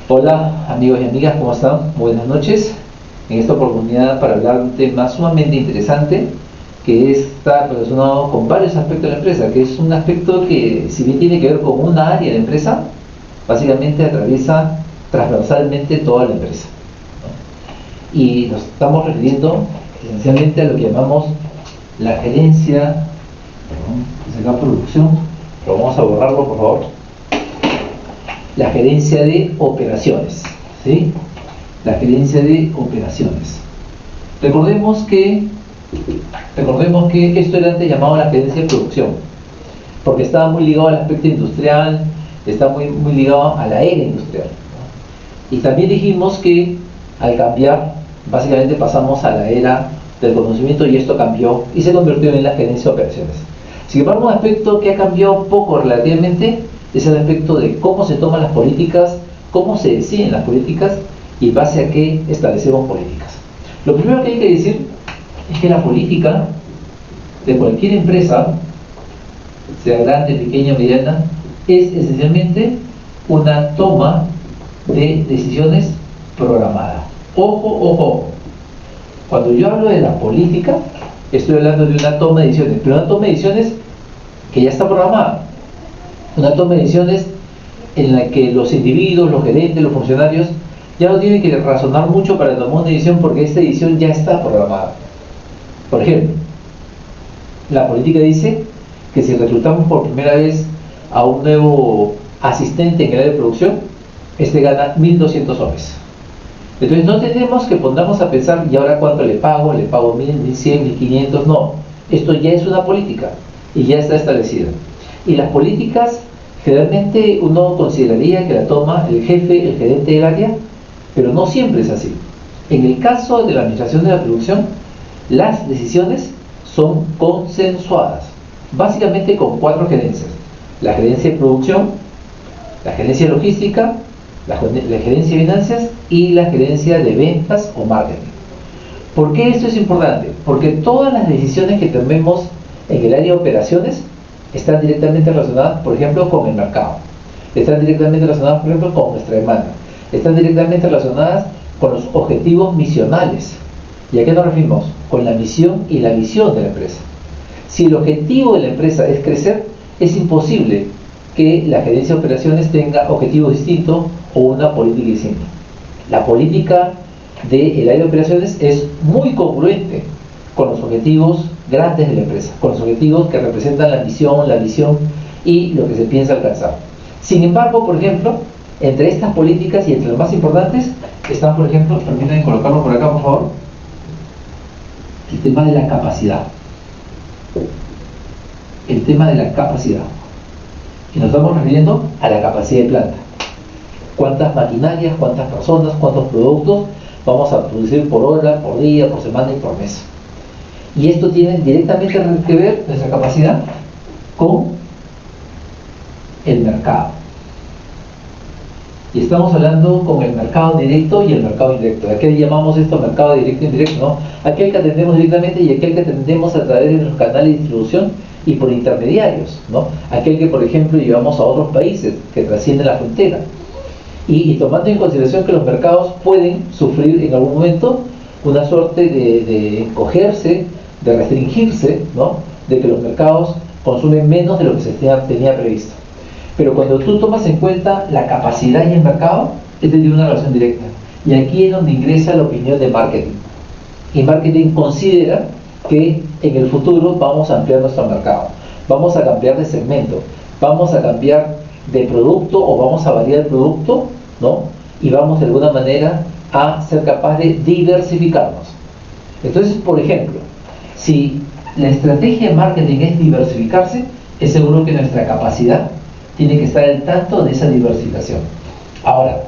Hola amigos y amigas, ¿cómo están? Buenas noches. En esta oportunidad para hablar de un tema sumamente interesante que está relacionado con varios aspectos de la empresa, que es un aspecto que, si bien tiene que ver con una área de la empresa, básicamente atraviesa transversalmente toda la empresa, ¿no? Y nos estamos refiriendo esencialmente a lo que llamamos la gerencia, que es la producción, pero vamos a borrarlo por favor, la gerencia de operaciones, ¿sí? La gerencia de operaciones. Recordemos que esto era antes llamado la gerencia de producción, porque estaba muy ligado al aspecto industrial, está muy ligado a la era industrial, ¿no? Y también dijimos que al cambiar, básicamente pasamos a la era del conocimiento y esto cambió y se convirtió en la gerencia de operaciones. Sin embargo, un aspecto que ha cambiado poco relativamente es el aspecto de cómo se toman las políticas, cómo se deciden las políticas y en base a qué establecemos políticas. Lo primero que hay que decir es que la política de cualquier empresa, sea grande, pequeña, mediana, es esencialmente una toma de decisiones programada. Ojo, cuando yo hablo de la política, estoy hablando de una toma de decisiones, pero una toma de decisiones que ya está programada. Una toma de decisiones en la que los individuos, los gerentes, los funcionarios ya no tienen que razonar mucho para tomar una decisión porque esta decisión ya está programada. Por ejemplo, la política dice que si reclutamos por primera vez a un nuevo asistente en el área de producción, este gana 1.200 soles. Entonces no tenemos que ponernos a pensar, ¿y ahora cuánto le pago? ¿Le pago 1.000, 1.100, 1.500? No, esto ya es una política y ya está establecida. Y las políticas, generalmente uno consideraría que la toma el jefe, el gerente del área, pero no siempre es así. En el caso de la administración de la producción, las decisiones son consensuadas, básicamente con 4 gerencias: la gerencia de producción, la gerencia de logística, la gerencia de finanzas y la gerencia de ventas o marketing. ¿Por qué esto es importante? Porque todas las decisiones que tomemos en el área de operaciones están directamente relacionadas, por ejemplo, con el mercado, están directamente relacionadas, por ejemplo, con nuestra demanda, están directamente relacionadas con los objetivos misionales. ¿Y a qué nos referimos? Con la misión y la visión de la empresa. Si el objetivo de la empresa es crecer, es imposible que la gerencia de operaciones tenga objetivos distintos o una política distinta. La política del área de operaciones es muy congruente con los objetivos grandes de la empresa, con los objetivos que representan la misión, la visión y lo que se piensa alcanzar. Sin embargo, por ejemplo, entre estas políticas y entre las más importantes están, por ejemplo, permítanme colocarlo por acá, por favor, el tema de la capacidad. El tema de la capacidad. Y nos estamos refiriendo a la capacidad de planta. ¿Cuántas maquinarias, cuántas personas, cuántos productos vamos a producir por hora, por día, por semana y por mes? Y esto tiene directamente que ver, nuestra capacidad, con el mercado. Y estamos hablando con el mercado directo y el mercado indirecto. ¿A qué llamamos esto mercado directo e indirecto? ¿No? Aquel que atendemos directamente y aquel que atendemos a través de nuestros canales de distribución y por intermediarios, ¿no? Aquel que, por ejemplo, llevamos a otros países que trascienden la frontera. Y tomando en consideración que los mercados pueden sufrir en algún momento una suerte de encogerse, de restringirse, ¿no? De que los mercados consumen menos de lo que se tenía previsto. Pero cuando tú tomas en cuenta la capacidad y el mercado, este tiene una relación directa. Y aquí es donde ingresa la opinión de marketing. Y marketing considera que en el futuro vamos a ampliar nuestro mercado, vamos a cambiar de segmento, vamos a cambiar de producto o vamos a variar el producto, ¿no? Y vamos de alguna manera a ser capaz de diversificarnos. Entonces, por ejemplo, si la estrategia de marketing es diversificarse, es seguro que nuestra capacidad tiene que estar al tanto de esa diversificación. Ahora,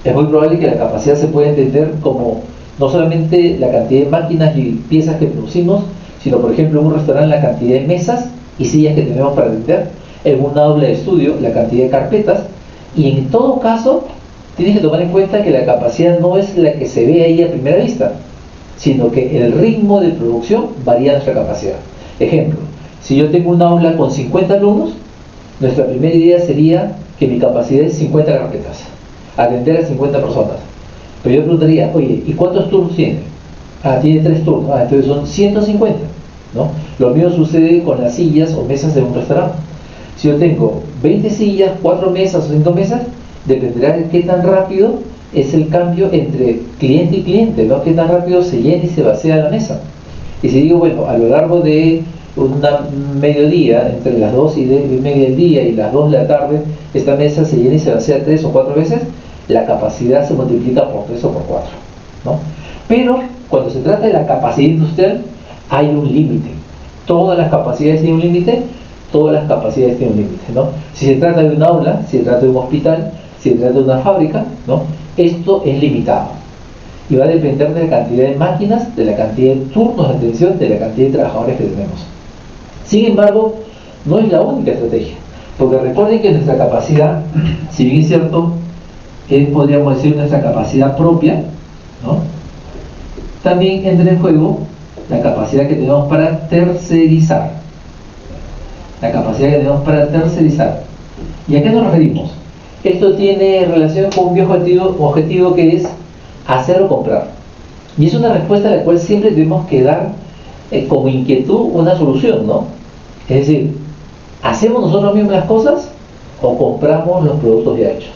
es muy probable que la capacidad se pueda entender como no solamente la cantidad de máquinas y piezas que producimos, sino, por ejemplo, en un restaurante la cantidad de mesas y sillas que tenemos para atender, en un aula de estudio la cantidad de carpetas, y en todo caso tienes que tomar en cuenta que la capacidad no es la que se ve ahí a primera vista, sino que el ritmo de producción varía nuestra capacidad. Ejemplo, si yo tengo un aula con 50 alumnos, nuestra primera idea sería que mi capacidad es 50 carpetas. atender a 50 personas. Pero yo preguntaría, oye, ¿y cuántos turnos tiene? Ah, tiene 3 turnos. Ah, entonces son 150, ¿no? Lo mismo sucede con las sillas o mesas de un restaurante. Si yo tengo 20 sillas, 4 mesas o 5 mesas, dependerá de qué tan rápido es el cambio entre cliente y cliente, ¿no? Qué tan rápido se llena y se vacía la mesa. Y si digo, bueno, a lo largo de un mediodía, entre las 2 y media del día y las 2 de la tarde, esta mesa se llena y se vacía 3 o 4 veces, la capacidad se multiplica por 3 o por 4, ¿no? Pero cuando se trata de la capacidad industrial, hay un límite. Todas las capacidades tienen un límite, todas las capacidades tienen un límite, ¿no? Si se trata de un aula, si se trata de un hospital, si se trata de una fábrica, ¿no? Esto es limitado. Y va a depender de la cantidad de máquinas, de la cantidad de turnos de atención, de la cantidad de trabajadores que tenemos. Sin embargo, no es la única estrategia, porque recuerden que nuestra capacidad, si bien es cierto, podríamos decir nuestra capacidad propia, ¿no? También entra en juego la capacidad que tenemos para tercerizar. La capacidad que tenemos para tercerizar. ¿Y a qué nos referimos? Esto tiene relación con un viejo objetivo que es hacer o comprar. Y es una respuesta a la cual siempre tenemos que dar como inquietud una solución, ¿no? Es decir, ¿hacemos nosotros mismos las cosas o compramos los productos ya hechos?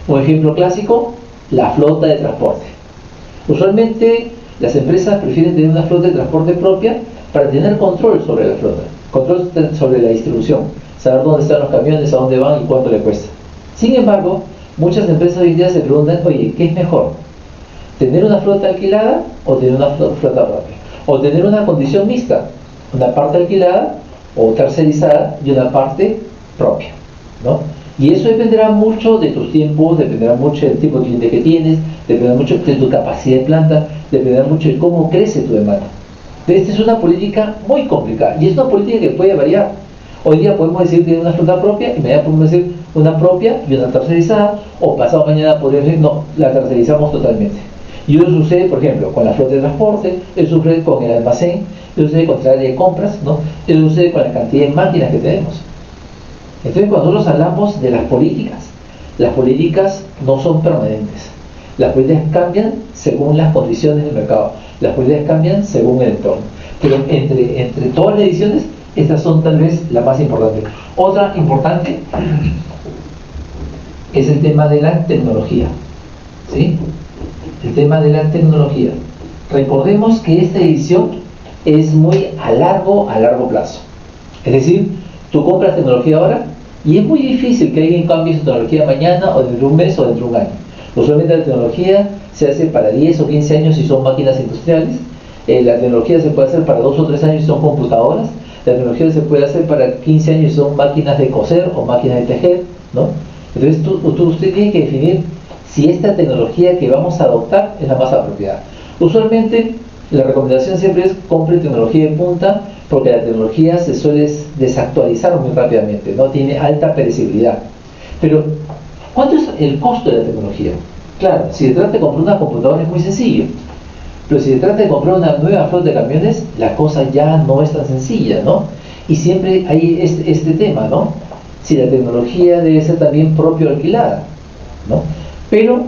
Un ejemplo clásico, la flota de transporte. Usualmente las empresas prefieren tener una flota de transporte propia para tener control sobre la flota, control sobre la distribución, saber dónde están los camiones, a dónde van y cuánto le cuesta. Sin embargo, muchas empresas hoy en día se preguntan, oye, ¿qué es mejor? ¿Tener una flota alquilada o tener una flota propia? O tener una condición mixta, una parte alquilada o tercerizada y una parte propia, ¿no? Y eso dependerá mucho de tus tiempos, dependerá mucho del tipo de cliente que tienes, dependerá mucho de tu capacidad de planta, dependerá mucho de cómo crece tu demanda. Esta es una política muy complicada y es una política que puede variar. Hoy día podemos decir que tiene una flota propia y mañana podemos decir una propia y una tercerizada, o pasado mañana podríamos decir no, la tercerizamos totalmente. Y eso sucede, por ejemplo, con la flota de transporte, eso sucede con el almacén, eso sucede con el área de compras, ¿no? Eso sucede con la cantidad de máquinas que tenemos. Entonces, cuando nosotros hablamos de las políticas no son permanentes. Las políticas cambian según las condiciones del mercado, las políticas cambian según el entorno. Pero entre todas las ediciones, estas son tal vez la más importante. Otra importante es el tema de la tecnología, ¿sí? El tema de la tecnología. Recordemos que esta edición es muy a largo plazo. Es decir, tú compras tecnología ahora y es muy difícil que alguien cambie su tecnología mañana o dentro de un mes o dentro de un año. Usualmente la tecnología se hace para 10 o 15 años si son máquinas industriales. La tecnología se puede hacer para 2 o 3 años si son computadoras. La tecnología se puede hacer para 15 años si son máquinas de coser o máquinas de tejer, ¿no? Entonces usted tiene que definir si esta tecnología que vamos a adoptar es la más apropiada. Usualmente la recomendación siempre es compre tecnología de punta, porque la tecnología se suele desactualizar muy rápidamente, ¿no? Tiene alta perecibilidad. Pero, ¿cuánto es el costo de la tecnología? Claro, si se trata de comprar una computadora es muy sencillo, pero si se trata de comprar una nueva flota de camiones, la cosa ya no es tan sencilla, ¿no? Y siempre hay este tema, ¿no? Si la tecnología debe ser también propio alquilada, ¿no? Pero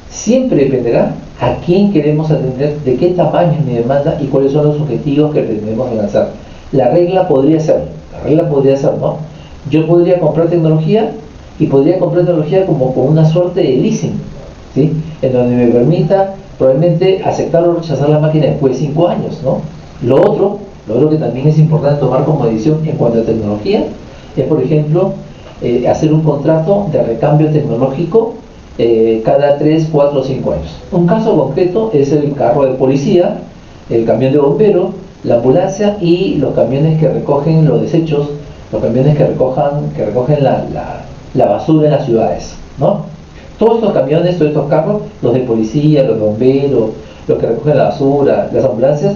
siempre dependerá a quién queremos atender, de qué tamaño es mi demanda y cuáles son los objetivos que tenemos que lanzar. La regla podría ser, ¿no? Yo podría comprar tecnología y podría comprar tecnología como con una suerte de leasing, ¿sí? En donde me permita probablemente aceptar o rechazar la máquina después de 5 años, ¿no? Lo otro que también es importante tomar como decisión en cuanto a tecnología es, por ejemplo, hacer un contrato de recambio tecnológico cada 3, 4 o 5 años. Un caso concreto es el carro de policía, el camión de bombero, la ambulancia y los camiones que recogen los desechos, los camiones que recogen la basura en las ciudades, ¿no? Todos estos camiones, todos estos carros, los de policía, los de bomberos, los que recogen la basura, las ambulancias,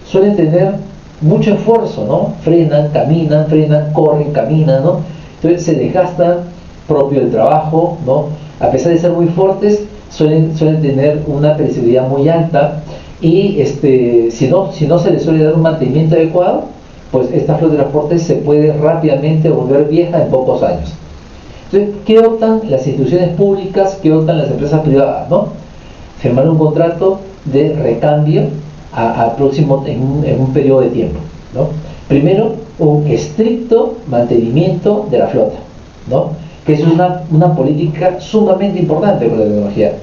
suelen tener mucho esfuerzo, ¿no? Frenan, corren, caminan, ¿no? Entonces se desgastan propio del trabajo, ¿no? A pesar de ser muy fuertes, suelen tener una perecibilidad muy alta y si no se les suele dar un mantenimiento adecuado, pues esta flota de transporte se puede rápidamente volver vieja en pocos años. Entonces, ¿qué optan las instituciones públicas, qué optan las empresas privadas, ¿no? Firmar un contrato de recambio a próximo, en un periodo de tiempo, ¿no? Primero, un estricto mantenimiento de la flota, ¿no? Que es una política sumamente importante con la tecnología.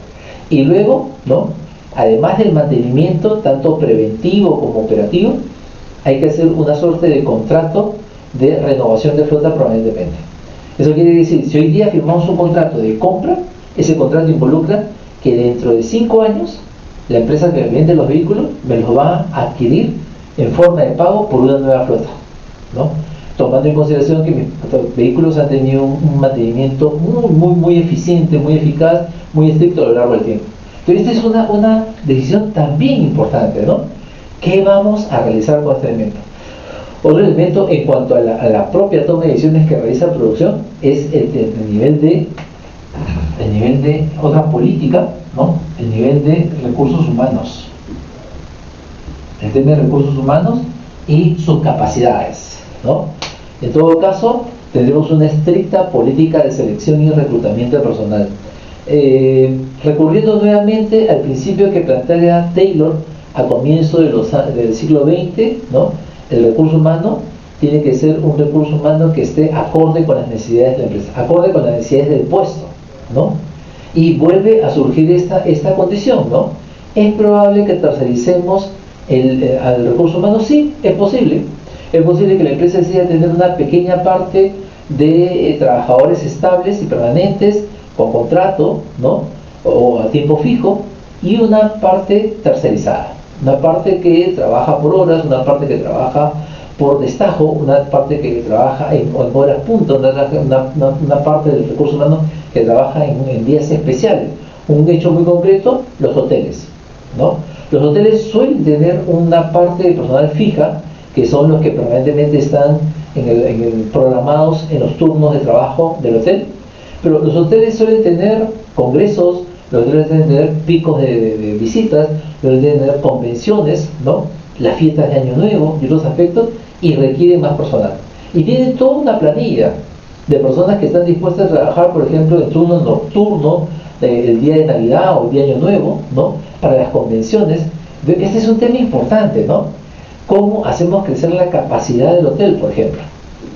Y luego, ¿no? Además del mantenimiento, tanto preventivo como operativo, hay que hacer una suerte de contrato de renovación de flota permanentemente. Eso quiere decir, si hoy día firmamos un contrato de compra, ese contrato involucra que dentro de 5 años, la empresa que me vende los vehículos me los va a adquirir en forma de pago por una nueva flota, ¿no? Tomando en consideración que mis vehículos han tenido un mantenimiento muy eficiente, muy eficaz, muy estricto a lo largo del tiempo. Pero esta es una decisión también importante, ¿no? ¿Qué vamos a realizar con este elemento? Otro elemento en cuanto a la propia toma de decisiones que realiza la producción es el nivel de otra política, ¿no? El nivel de recursos humanos. El tema de recursos humanos y sus capacidades, ¿no? En todo caso, tendremos una estricta política de selección y reclutamiento de personal. Recurriendo nuevamente al principio que plantea Taylor a comienzo del siglo XX, ¿no? El recurso humano tiene que ser un recurso humano que esté acorde con las necesidades de la empresa, acorde con las necesidades del puesto, ¿no? Y vuelve a surgir esta condición, ¿no? ¿Es probable que tercericemos al recurso humano? Sí, es posible. Es posible que la empresa decida tener una pequeña parte de trabajadores estables y permanentes con contrato, ¿no? O a tiempo fijo, y una parte tercerizada. Una parte que trabaja por horas, una parte que trabaja por destajo, una parte que trabaja en horas punta, una parte del recurso humano que trabaja en días especiales. Un hecho muy concreto, los hoteles, ¿no? Los hoteles suelen tener una parte de personal fija, que son los que permanentemente están programados en los turnos de trabajo del hotel, pero los hoteles suelen tener congresos, los hoteles suelen tener picos de visitas, suelen tener convenciones, ¿no? Las fiestas de Año Nuevo y otros aspectos, y requieren más personal. Y tienen toda una planilla de personas que están dispuestas a trabajar, por ejemplo, en turno nocturno, el día de Navidad o el día de Año Nuevo, ¿no? Para las convenciones. Este es un tema importante, ¿no? ¿Cómo hacemos crecer la capacidad del hotel, por ejemplo?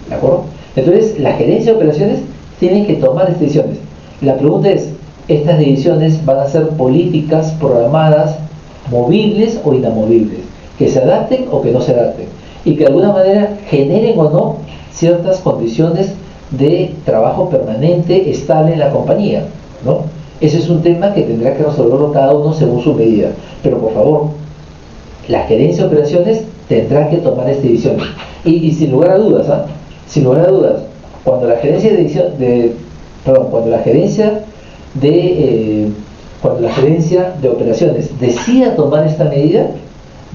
¿De acuerdo? Entonces, la gerencia de operaciones tiene que tomar estas decisiones. La pregunta es, ¿estas decisiones van a ser políticas programadas, movibles o inamovibles? Que se adapten o que no se adapten. Y que de alguna manera generen o no ciertas condiciones de trabajo permanente, estable en la compañía, ¿no? Ese es un tema que tendrá que resolverlo cada uno según su medida. Pero por favor, la gerencia de operaciones tendrá que tomar estas decisiones. Y sin lugar a dudas, sin lugar a dudas, cuando la gerencia de operaciones decida tomar esta medida,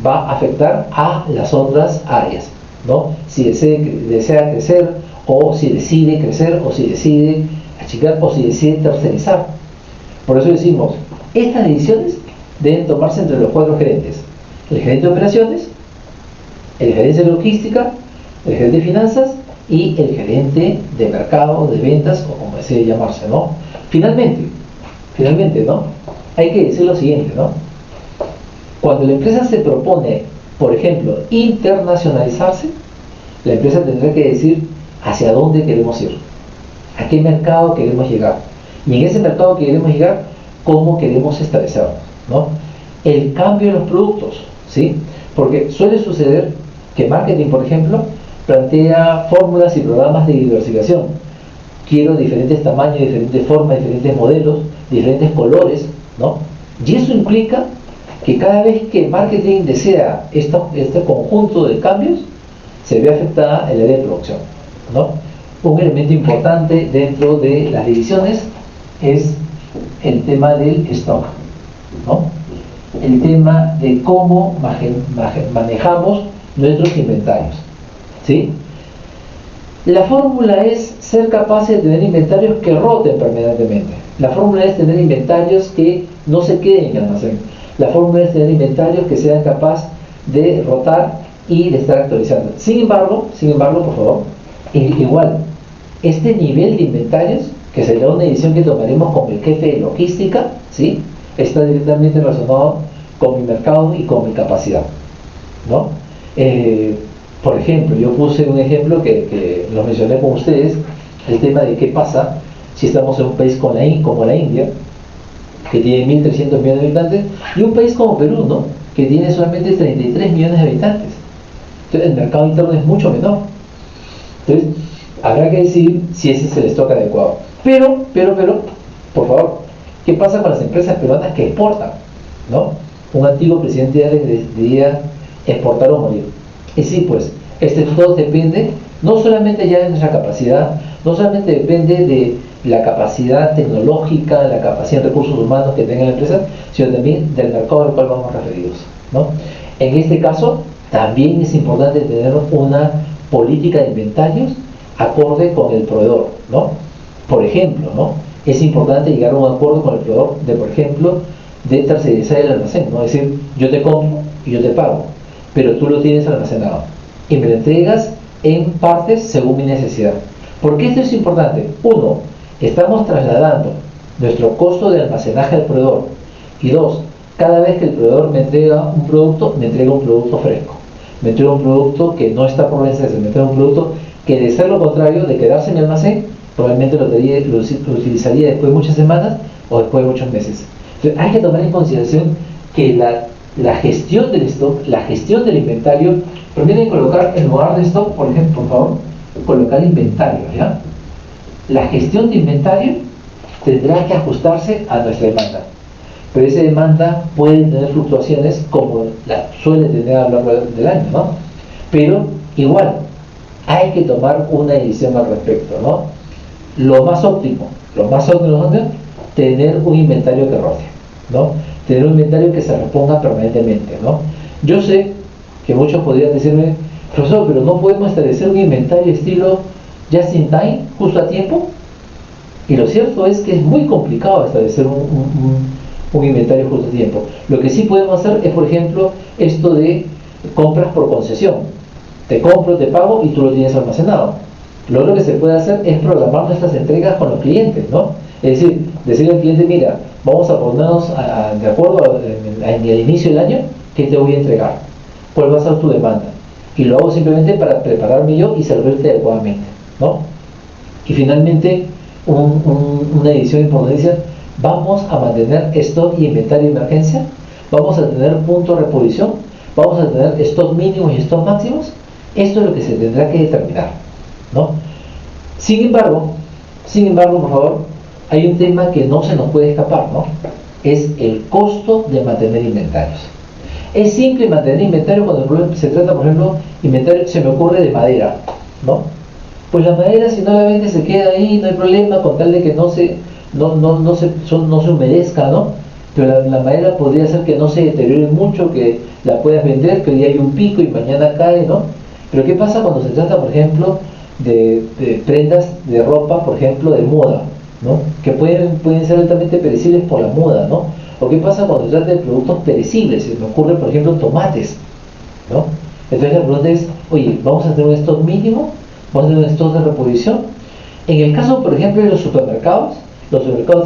va a afectar a las otras áreas, ¿no? Si desea crecer, o si decide crecer, o si decide achicar, o si decide tercerizar. Por eso decimos, estas decisiones deben tomarse entre los 4 gerentes: el gerente de operaciones, el gerente de logística, el gerente de finanzas y el gerente de mercado, de ventas, o como desee llamarse, ¿no? Finalmente, ¿no? Hay que decir lo siguiente, ¿no? Cuando la empresa se propone, por ejemplo, internacionalizarse, la empresa tendrá que decir hacia dónde queremos ir, a qué mercado queremos llegar, y en ese mercado que queremos llegar, cómo queremos establecernos, ¿no? El cambio de los productos, ¿sí? Porque suele suceder que marketing, por ejemplo, plantea fórmulas y programas de diversificación. Quiero diferentes tamaños, diferentes formas, diferentes modelos, diferentes colores, ¿no? Y eso implica que cada vez que marketing desea este conjunto de cambios, se ve afectada el área de producción, ¿no? Un elemento importante dentro de las divisiones es el tema del stock, ¿no? El tema de cómo manejamos nuestros inventarios, ¿sí? La fórmula es ser capaces de tener inventarios que roten permanentemente. La fórmula es tener inventarios que no se queden en el almacén. La fórmula es tener inventarios que sean capaces de rotar y de estar actualizando. Sin embargo, por favor, igual, este nivel de inventarios que será una decisión que tomaremos con el jefe de logística, ¿sí? Está directamente relacionado con mi mercado y con mi capacidad, ¿no? Por ejemplo, yo puse un ejemplo que lo mencioné con ustedes, el tema de qué pasa si estamos en un país como la India, que tiene 1.300 millones de habitantes, y un país como Perú, ¿no? Que tiene solamente 33 millones de habitantes. Entonces, el mercado interno es mucho menor. Entonces, habrá que decidir si ese es el stock adecuado. Pero, por favor, ¿qué pasa con las empresas peruanas que exportan? ¿No? Un antiguo presidente decía exportar o morir. Y sí, pues, todo depende no solamente ya de nuestra capacidad, no solamente depende de la capacidad tecnológica, la capacidad de recursos humanos que tenga la empresa, sino también del mercado al cual vamos referidos, ¿no? En este caso, también es importante tener una política de inventarios acorde con el proveedor, ¿no? Por ejemplo, ¿no? Es importante llegar a un acuerdo con el proveedor de, por ejemplo, de tercerizar el almacén, ¿no? Es decir, yo te compro y yo te pago, pero tú lo tienes almacenado y me lo entregas en partes según mi necesidad. ¿Por qué esto es importante? Uno, estamos trasladando nuestro costo de almacenaje al proveedor. Y dos, cada vez que el proveedor me entrega un producto fresco. Me entrega un producto que no está por vencerse, me entrega un producto que, de ser lo contrario, de quedarse en mi almacén, probablemente lo utilizaría después de muchas semanas o después de muchos meses. Entonces, hay que tomar en consideración que la gestión del stock, la gestión del inventario, permite colocar en lugar de stock, por ejemplo, por favor, colocar inventario, ¿ya? La gestión de inventario tendrá que ajustarse a nuestra demanda, pero esa demanda puede tener fluctuaciones como la suele tener a lo largo del año, ¿no? Pero igual hay que tomar una decisión al respecto, ¿no? Lo más óptimo, tener un inventario que rode, ¿no? Tener un inventario que se reponga permanentemente, ¿no? Yo sé que muchos podrían decirme, profesor, pero no podemos establecer un inventario estilo just in time, justo a tiempo. Y lo cierto es que es muy complicado establecer un inventario justo a tiempo. Lo que sí podemos hacer es, por ejemplo, esto de compras por concesión. Te compro, te pago y tú lo tienes almacenado. Lo otro que se puede hacer es programar nuestras entregas con los clientes, ¿no? Es decir, decirle al cliente, mira, vamos a ponernos de acuerdo en el inicio del año, ¿qué te voy a entregar? ¿Cuál va a ser tu demanda? Y lo hago simplemente para prepararme yo y servirte adecuadamente, ¿no? Y finalmente, una edición importante, vamos a mantener stock y inventario de emergencia, vamos a tener punto de reposición, vamos a tener stock mínimos y stock máximos. Esto es lo que se tendrá que determinar, ¿no? Sin embargo, por favor, hay un tema que no se nos puede escapar, ¿no? Es el costo de mantener inventarios. Es simple mantener inventario cuando se trata, por ejemplo, inventario, se me ocurre, de madera, ¿no? Pues la madera, si no la vendes, se queda ahí, no hay problema, con tal de que no se humedezca, ¿no? Pero la madera podría ser que no se deteriore mucho, que la puedas vender, que hoy hay un pico y mañana cae, ¿no? Pero ¿qué pasa cuando se trata, por ejemplo, de prendas de ropa, por ejemplo, de moda, ¿no? Que pueden ser altamente perecibles por la moda, ¿no? ¿O qué pasa cuando se trata de productos perecibles? Se me ocurre, por ejemplo, tomates, ¿no? Entonces la pregunta es, oye, ¿vamos a tener un stock mínimo? ¿Vamos a tener un stock de reposición? En el caso, por ejemplo, de los supermercados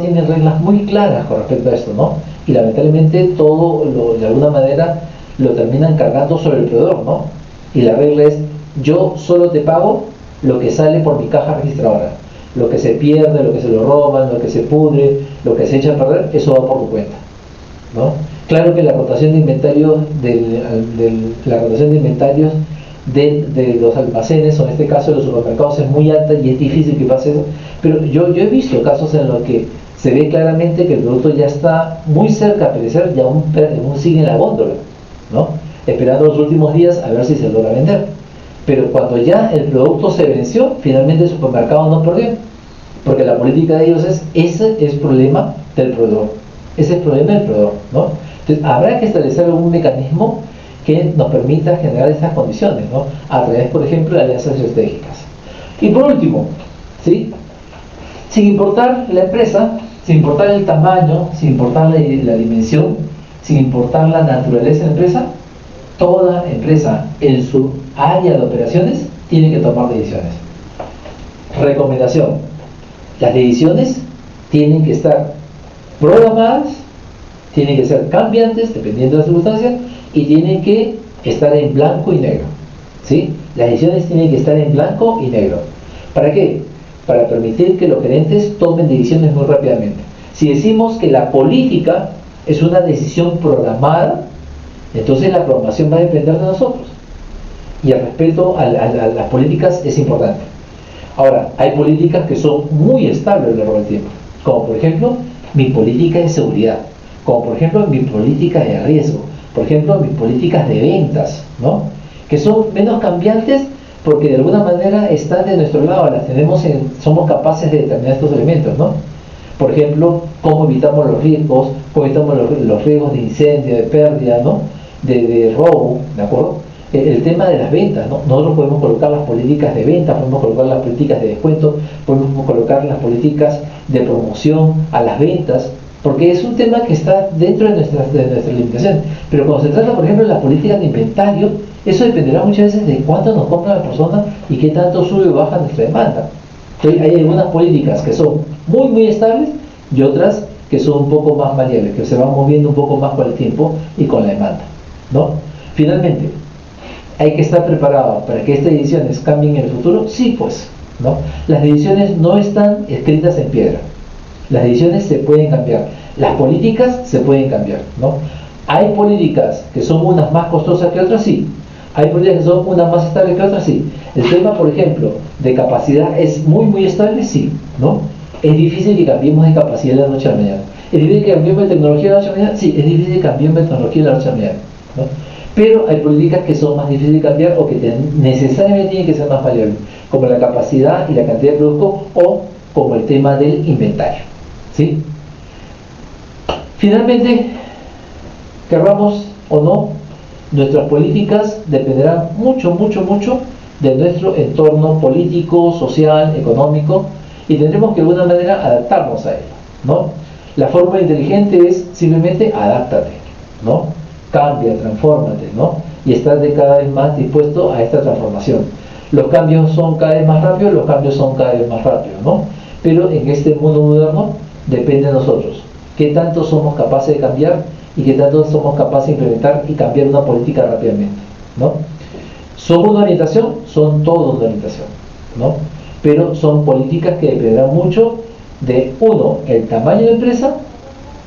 tienen reglas muy claras con respecto a esto, ¿no? Y lamentablemente de alguna manera, lo terminan cargando sobre el proveedor, ¿no? Y la regla es, yo solo te pago lo que sale por mi caja registradora. Lo que se pierde, lo que se lo roban, lo que se pudre, lo que se echa a perder, eso va por tu cuenta, ¿no? Claro que la rotación de inventarios de los almacenes, o en este caso de los supermercados, es muy alta y es difícil que pase eso, pero yo he visto casos en los que se ve claramente que el producto ya está muy cerca de perecer y aún sigue en la góndola, ¿no? Esperando los últimos días a ver si se logra vender. Pero cuando ya el producto se venció, finalmente el supermercado no perdió, porque la política de ellos ese es problema del proveedor, ese es el problema del proveedor, ¿no? Entonces habrá que establecer algún mecanismo que nos permita generar estas condiciones, ¿no? A través, por ejemplo, de alianzas estratégicas. Y por último, ¿sí? Sin importar la empresa, sin importar el tamaño, sin importar la dimensión, sin importar la naturaleza de la empresa, toda empresa en su área de operaciones tiene que tomar decisiones. Recomendación: Las decisiones tienen que estar programadas, tienen que ser cambiantes dependiendo de las circunstancias y tienen que estar en blanco y negro, ¿sí? Las decisiones tienen que estar en blanco y negro. ¿Para qué? Para permitir que los gerentes tomen decisiones muy rápidamente. Si decimos que la política es una decisión programada, entonces la programación va a depender de nosotros. Y el respeto a las políticas es importante. Ahora, hay políticas que son muy estables a lo largo del tiempo, como por ejemplo mi política de seguridad, como por ejemplo mi política de riesgo, por ejemplo mis políticas de ventas, ¿no? Que son menos cambiantes porque de alguna manera están de nuestro lado, las tenemos somos capaces de determinar estos elementos, ¿no? Por ejemplo, cómo evitamos los riesgos, cómo evitamos los riesgos de incendio, de pérdida, ¿no? De robo, ¿de acuerdo? El tema de las ventas, ¿no? Nosotros podemos colocar las políticas de venta, podemos colocar las políticas de descuento, podemos colocar las políticas de promoción a las ventas, porque es un tema que está dentro de nuestra limitación. Pero cuando se trata, por ejemplo, de las políticas de inventario, eso dependerá muchas veces de cuánto nos compra la persona y qué tanto sube o baja nuestra demanda. Entonces, hay algunas políticas que son muy estables y otras que son un poco más variables, que se van moviendo un poco más con el tiempo y con la demanda, ¿no? Finalmente, ¿hay que estar preparado para que estas decisiones cambien en el futuro? Sí, pues, ¿no? Las decisiones no están escritas en piedra. Las decisiones se pueden cambiar. Las políticas se pueden cambiar, ¿no? ¿Hay políticas que son unas más costosas que otras? Sí. ¿Hay políticas que son unas más estables que otras? Sí. El tema, por ejemplo, de capacidad es muy estable, sí, ¿no? Es difícil que cambiemos de capacidad de la noche a la mañana. ¿Es difícil que cambiemos de tecnología de la noche a la mañana? Sí, es difícil que cambiemos de tecnología de la noche a la mañana, ¿no? Pero hay políticas que son más difíciles de cambiar o que necesariamente tienen que ser más variables, como la capacidad y la cantidad de producto o como el tema del inventario, ¿sí? Finalmente, querramos o no, nuestras políticas dependerán mucho de nuestro entorno político, social, económico, y tendremos que de alguna manera adaptarnos a ello, ¿no? La forma inteligente es simplemente adáptate, ¿no? Cambia, transfórmate, ¿no? Y estás cada vez más dispuesto a esta transformación. Los cambios son cada vez más rápidos, los cambios son cada vez más rápidos, ¿no? Pero en este mundo moderno depende de nosotros. ¿Qué tanto somos capaces de cambiar y qué tanto somos capaces de implementar y cambiar una política rápidamente, ¿no? ¿Son una orientación? Son todo una orientación, ¿no? Pero son políticas que dependerán mucho de, uno, el tamaño de la empresa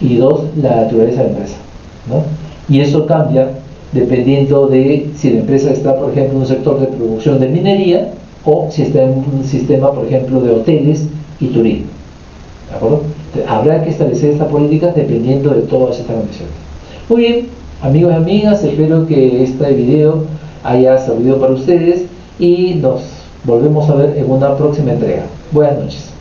y dos, la naturaleza de la empresa, ¿no? Y eso cambia dependiendo de si la empresa está, por ejemplo, en un sector de producción de minería o si está en un sistema, por ejemplo, de hoteles y turismo, ¿de acuerdo? Entonces, habrá que establecer estas políticas dependiendo de todas estas condiciones. Muy bien, amigos y amigas, espero que este video haya servido para ustedes y nos volvemos a ver en una próxima entrega. Buenas noches.